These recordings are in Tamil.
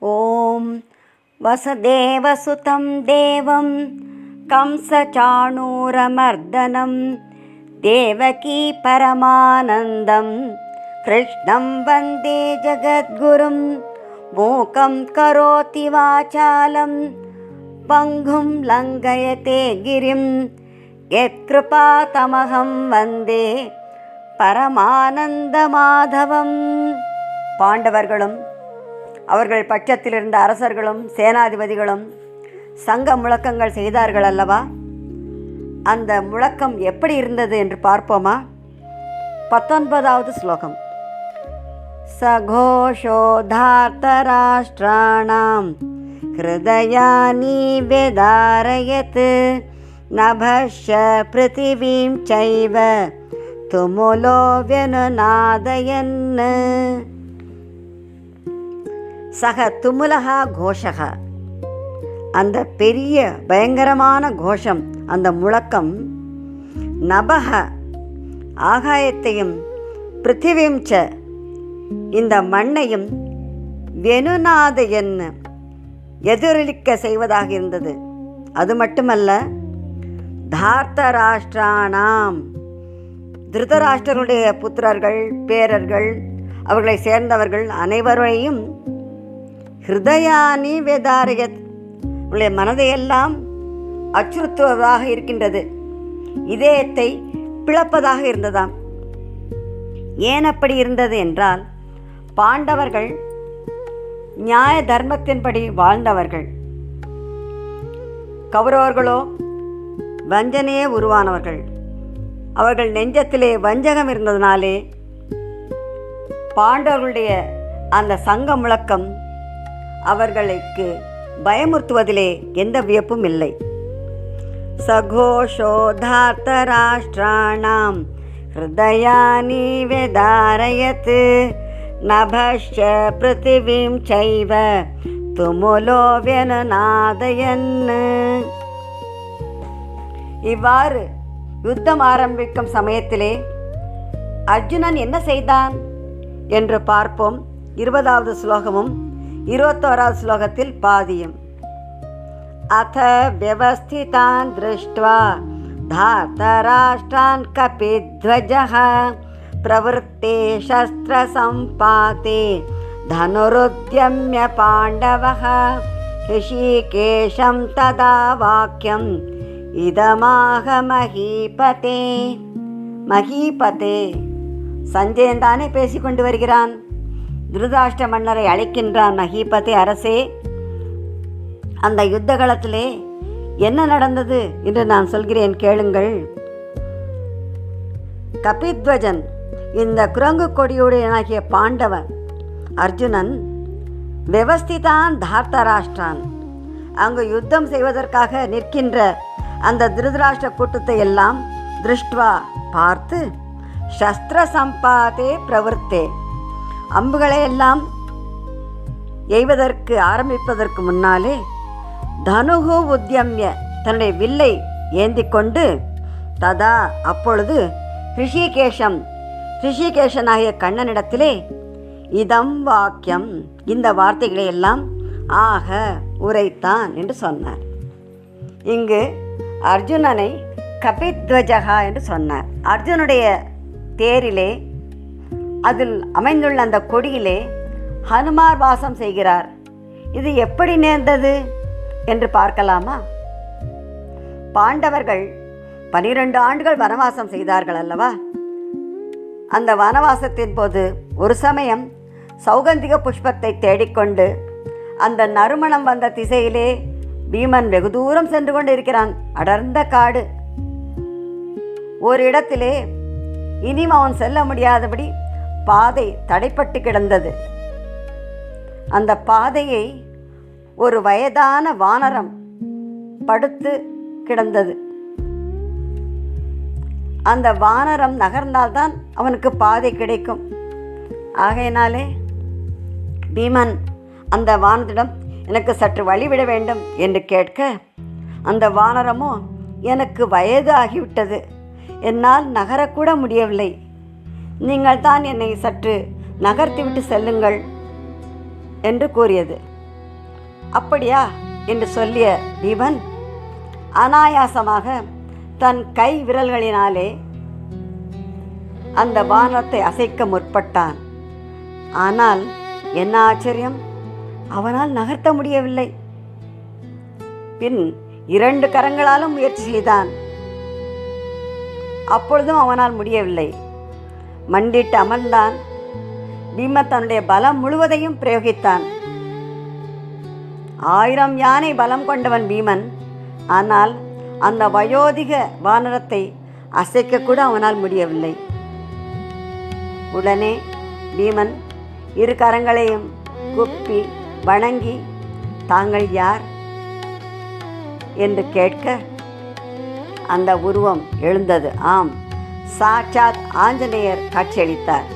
ஓம் வசுதேவசுதம் தேவம் கம்சசாணூரமர்தனம் தேவகி பரமானந்தம் கிருஷ்ணம் வந்தே ஜகத்குரும் மூகம் கரோதி வாசாலம் பங்கும் லங்கயதே கிரிம் யத்கிருபா தமகம் வந்தே பரமானந்த மாதவம். பாண்டவர்களும் அவர்கள் பட்சத்தில் இருந்த அரசர்களும் சேனாதிபதிகளும் சங்க முழக்கங்கள் செய்தார்கள் அல்லவா? அந்த முழக்கம் எப்படி இருந்தது என்று பார்ப்போமா? 19வது ஸ்லோகம். சகோஷோதார்த்தராஷ்டிராணாம் ஹிருதயானி வேதாரயத் நபஷ்ய பிருத்திவீம் சைவ துமுலோ வியனுநாதயன். சக துமுலகா கோஷக, அந்த பெரிய பயங்கரமான கோஷம், அந்த முழக்கம் நபக ஆகாயத்தையும் பிருத்திவீம் ச இந்த மண்ணையும் வெனுநாதயன் எதிரொலிக்க செய்வதாக இருந்தது. அது மட்டுமல்ல, தார்த்தராஷ்டிராணாம் திருதராஷ்டிரனுடைய புத்திரர்கள் பேரர்கள் அவர்களை சேர்ந்தவர்கள் அனைவரையும் ஹிருதயானி வேதாரயத் உடைய மனதையெல்லாம் அச்சுறுத்துவதாக இருக்கின்றது, இதயத்தை பிளப்பதாக இருந்ததாம். ஏன் அப்படி இருந்தது என்றால், பாண்டவர்கள் நியாய தர்மத்தின்படி வாழ்ந்தவர்கள், கௌரவர்களோ வஞ்சனையே உருவானவர்கள். அவர்கள் நெஞ்சத்திலே வஞ்சகம் இருந்ததினாலே பாண்டவர்களுடைய அந்த சங்க முழக்கம் அவர்களுக்கு பயமுறுத்துவதிலே எந்த வியப்பும் இல்லை. சகோஷோதார்த்தராஷ்டிராணாம் ஹிருதயானி வேதாரயத் நபஷ்ய பிருத்திவீம் சைவ துமுலோ வியனுநாதயன். இவ்வாறு யுத்தம் ஆரம்பிக்கும் சமயத்திலே அர்ஜுனன் என்ன செய்தான் என்று பார்ப்போம். 20வது ஸ்லோகமும் 21வது ஸ்லோகத்தில் பாதியும். அத வியவஸ்திதான் திருஷ்ட்வா தார்த்தராஷ்டிரான் கபித்வஜः பிரவருத்தே சஸ்திர சம்பாதே தனுருத்யம்ய பாண்டவः ரிஷிகேஷம் ததா வாக்கியம் இதமாக மகீபதே. மகீபதே, சஞ்சயன் தானே பேசிக்கொண்டு வருகிறான். திருதராஷ்டிர மன்னரை அழைக்கின்றான். மகீபதே அரசே, அந்த யுத்த காலத்திலே என்ன நடந்தது என்று நான் சொல்கிறேன், கேளுங்கள். கபித்வஜன், இந்த குரங்கு கொடியுடையனாகிய பாண்டவன் அர்ஜுனன், வியவஸ்திதான் தார்த்தராஷ்டிரான், அங்கு யுத்தம் செய்வதற்காக நிற்கின்ற அந்த திருதராஷ்டிர கூட்டத்தை எல்லாம் திருஷ்டுவா பார்த்து, சஸ்திர சம்பாதே பிரவருத்தே அம்புகளை எல்லாம் எய்வதற்கு ஆரம்பிப்பதற்கு முன்னாலே தனுகு உத்யம்ய தன்னுடைய வில்லை ஏந்தி கொண்டு, ததா அப்பொழுது ரிஷிகேஷனாகிய கண்ணனிடத்திலே இதம் வாக்கியம் இந்த வார்த்தைகளை எல்லாம் ஆக உரைத்தான் என்று சொன்னார். இங்கு அர்ஜுனனை கபித்வஜகா என்று சொன்னார். அர்ஜுனுடைய தேரிலே, அதில் அமைந்துள்ள அந்த கொடியிலே ஹனுமார் வாசம் செய்கிறார். இது எப்படி நேர்ந்தது என்று பார்க்கலாமா? பாண்டவர்கள் 12 ஆண்டுகள் வனவாசம் செய்தார்கள் அல்லவா? அந்த வனவாசத்தின் போது ஒரு சமயம் சௌகந்திக புஷ்பத்தை தேடிக்கொண்டு அந்த நறுமணம் வந்த திசையிலே பீமன் வெகு தூரம் சென்று கொண்டு இருக்கிறான். அடர்ந்த காடு. ஒரு இடத்திலே இனி அவன் செல்ல முடியாதபடி பாதை தடைப்பட்டு கிடந்தது. அந்த பாதையை ஒரு வயதான வானரம் படுத்து கிடந்தது. அந்த வானரம் நகர்ந்தால்தான் அவனுக்கு பாதை கிடைக்கும். ஆகையினாலே பீமன் அந்த வானத்திடம், எனக்கு சற்று வழிவிட வேண்டும் என்று கேட்க, அந்த வானரமோ, எனக்கு வயது ஆகிவிட்டது, என்னால் நகரக்கூட முடியவில்லை, நீங்கள் தான் என்னை சற்று நகர்த்திவிட்டு செல்லுங்கள் என்று கூறியது. அப்படியா என்று சொல்லிய பீமன் அனாயாசமாக தன் கை விரல்களினாலே அந்த வானத்தை அசைக்க முற்பட்டான். ஆனால் என்ன ஆச்சரியம், அவனால் நகர்த்த முடியவில்லை. பின் 2 கரங்களாலும் முயற்சி செய்தான். அப்பொழுதும் அவனால் முடியவில்லை. மண்டிட்டு அமர்ந்தான். பீமன் தன்னுடைய பலம் முழுவதையும் பிரயோகித்தான். 1000 யானை பலம் கொண்டவன் பீமன். ஆனால் அந்த வயோதிக வானரத்தை அசைக்கக்கூட அவனால் முடியவில்லை. உடனே பீமன் 2 கரங்களையும் குப்பி வணங்கி, தாங்கள் யார் என்று கேட்க அந்த உருவம் எழுந்தது. ஆம், சாட்சாத் ஆஞ்சநேயர் காட்சியளித்தார்.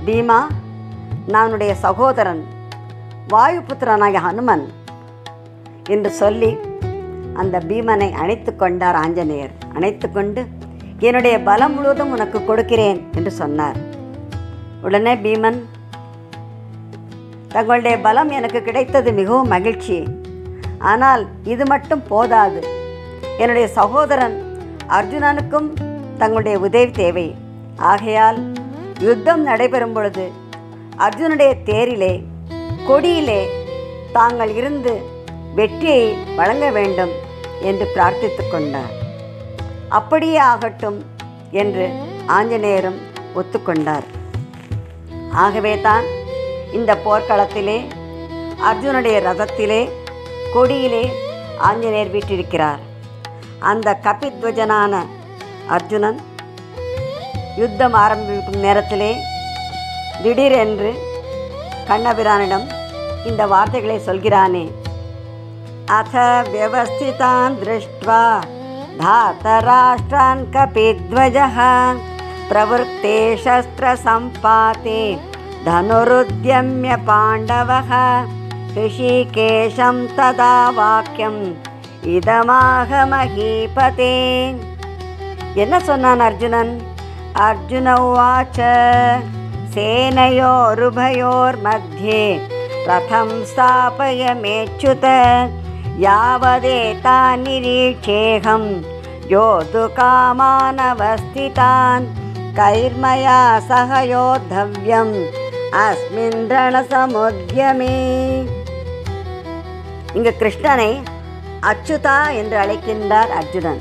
பீமா, நானுடைய சகோதரன் வாயுபுத்திரனாகிய ஹனுமன் என்று சொல்லி அந்த பீமனை அணைத்து கொண்டார் ஆஞ்சநேயர். அணைத்து கொண்டு, என்னுடைய பலம் முழுவதும் உனக்கு கொடுக்கிறேன் என்று சொன்னார். உடனே பீமன், தங்களுடைய பலம் எனக்கு கிடைத்தது மிகவும் மகிழ்ச்சி. ஆனால் இது மட்டும் போதாது. என்னுடைய சகோதரன் அர்ஜுனனுக்கும் தங்களுடைய உதவி தேவை. ஆகையால் யுத்தம் நடைபெறும் பொழுது அர்ஜுனுடைய தேரிலே கொடியிலே தாங்கள் இருந்து வெற்றியை வழங்க வேண்டும் என்று பிரார்த்தித்து கொண்டார். அப்படியே ஆகட்டும் என்று ஆஞ்சநேயரும் ஒத்துக்கொண்டார். ஆகவே தான் இந்த போர்க்களத்திலே அர்ஜுனுடைய ரதத்திலே கொடியிலே ஆஞ்சநேயர் வீற்றிருக்கிறார். அந்த கபித்வஜனான அர்ஜுனன் யுத்தம் ஆரம்பிக்கும் நேரத்திலே திடீரென்று கண்ணபிரானிடம் இந்த வார்த்தைகளை சொல்கிறானே, அத வியவஸ்திதான் திருஷ்ட்வா தாதராஷ்டிரான் கபித்வஜஹ பிரவருத்தே சஸ்திர சம்பாதே தனுருத்யம்ய பாண்டவஹ ரிஷிகேஷம் ததா வாக்கியம் இதமாக மகீபதே. என்ன சொன்னான் அர்ஜுனன்? அர்ஜுன உவாச்ச சேனையோருபயோர் மத்தியே ரதம் ஸ்தாபயமேச்சுத யாவதேதான் நிரீட்சேகம் யோதுகாமானவஸ்திதான் கைர்மயா சக யோத்தவ்யம் அஸ்மின் ரணசமுத்யமே. இங்கு கிருஷ்ணனை அச்சுதா என்று அழைக்கின்றார் அர்ஜுனன்.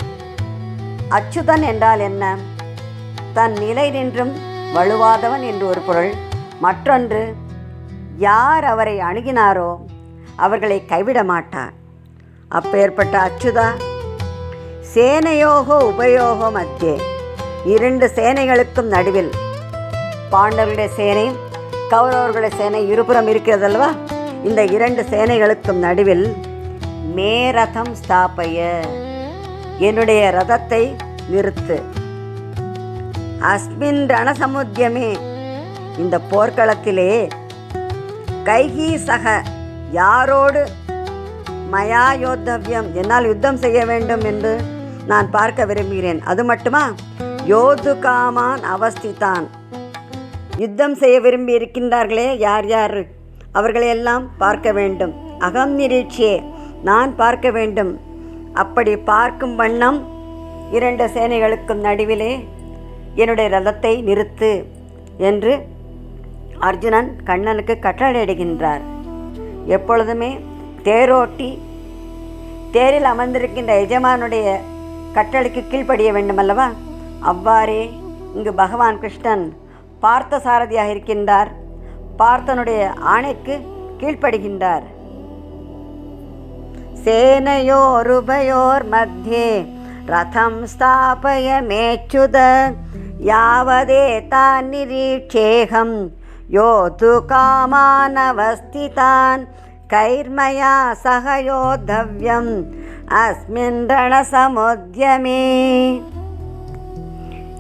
அச்சுதன் என்றால் என்ன? தன் நிலை நின்றும் வலுவாதவன் என்று ஒரு பொருள். மற்றொன்று, யார் அவரை அணுகினாரோ அவர்களை கைவிட மாட்டார். அப்பேற்பட்ட அச்சுதா சேனையோகோ உபயோகோ மத்தியே, 2 சேனைகளுக்கும் நடுவில், பாண்டவர்களுடைய சேனை கௌரவர்களுடைய சேனை இருபுறம் இருக்கிறதல்வா, இந்த 2 சேனைகளுக்கும் நடுவில் மே ரதம் ஸ்தாபய, என்னுடைய ரதத்தை நிறுத்து. அஸ்மின் ரணசமுத்தியமே, இந்த போர்க்களத்திலே கைகி சக, யாரோடு மயா யோத்தவ்யம், என்னால் யுத்தம் செய்ய வேண்டும் என்று நான் பார்க்க விரும்புகிறேன். அது மட்டுமா, யோது காமான் அவஸ்திதான், யுத்தம் செய்ய விரும்பி இருக்கின்றார்களே யார் யார், அவர்களையெல்லாம் பார்க்க வேண்டும். அகம் நிரீட்சே, நான் பார்க்க வேண்டும். அப்படி பார்க்கும் வண்ணம் 2 சேனைகளுக்கும் நடுவிலே என்னுடைய ரதத்தை நிறுத்து என்று அர்ஜுனன் கண்ணனுக்கு கட்டளையிடுகின்றார். எப்பொழுதுமே தேரோட்டி தேரில் அமர்ந்திருக்கின்ற எஜமானுடைய கட்டளைக்கு கீழ்ப்படிய வேண்டுமல்லவா, அவ்வாறே இங்கு பகவான் கிருஷ்ணன் பார்த்த சாரதியாக இருக்கின்றார். பார்த்தனுடைய ஆணைக்கு கீழ்ப்படுகின்றார். சேனையோருபயோர் மத்தியே ரதம் ஸ்தாபயமேச்சுத யாவதேதான் நிரீட்சேகம் யோது காமானவஸ்திதான் கைர்மயா சக யோத்தவ்யம் அஸ்மின் ரணசமுத்யமே.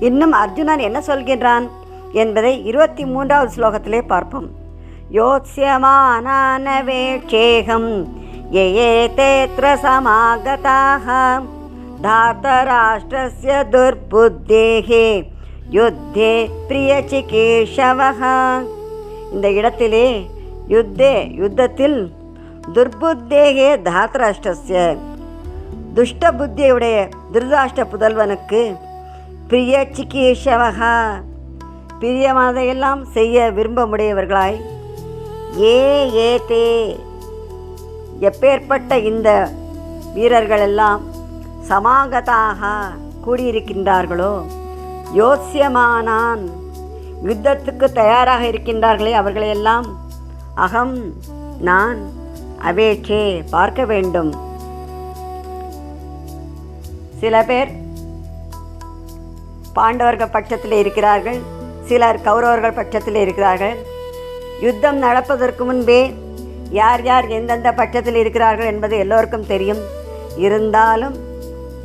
இன்னும் அர்ஜுனன் என்ன சொல்கின்றான் என்பதை 23வது ஸ்லோகத்திலே பார்ப்போம். யோத்ஸ்யமானானவேட்சேகம் யேதேத்ர சமாகதாஹ தார்தராஷ்டிரஸ்ய துர்புத்தேஹே யுத்தே பிரியசிகேஷவஹ. இந்த இடத்திலே யுத்தத்தில் துர்புத்தேகே தாத்ராஷ்டஸ்ய, துஷ்ட புத்தியுடைய திருதாஷ்ட புதல்வனுக்கு பிரிய சிகீஷவகா, பிரியமானதையெல்லாம் செய்ய விரும்ப முடியவர்களாய், ஏ தே, எப்பேற்பட்ட இந்த வீரர்களெல்லாம் சமாகதாக கூடியிருக்கின்றார்களோ, யோசியமானான், யுத்தத்துக்கு தயாராக இருக்கின்றார்களே அவர்களையெல்லாம், அகம், நான், அவேட்சே, பார்க்க வேண்டும். சில பேர் பாண்டவர்கள் பட்சத்தில் இருக்கிறார்கள், சிலர் கௌரவர்கள் பட்சத்தில் இருக்கிறார்கள். யுத்தம் நடப்பதற்கு முன்பே யார் யார் எந்தெந்த பட்சத்தில் இருக்கிறார்கள் என்பது எல்லோருக்கும் தெரியும். இருந்தாலும்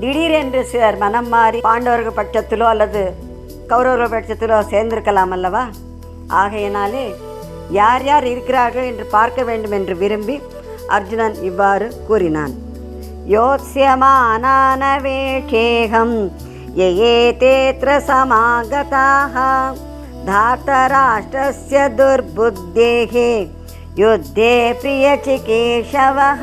திடீரென்று சிலர் மனம் மாறி பாண்டவர்கள் பட்சத்திலோ அல்லது கௌரவர்கள் பட்சத்திலோ சேர்ந்திருக்கலாம் அல்லவா? ஆகையினாலே யார் யார் இருக்கிறார்கள் என்று பார்க்க வேண்டும் என்று விரும்பி அர்ஜுனன் இவ்வாறு கூறினான். யோத்ஸ்யமானானவேஷேகம் யேதேத்ர சமாகதாஹ தார்தராஷ்ட்ரஸ்ய துர்புத்தேஹே யுத்தே பிரியசிகேஷவஹ.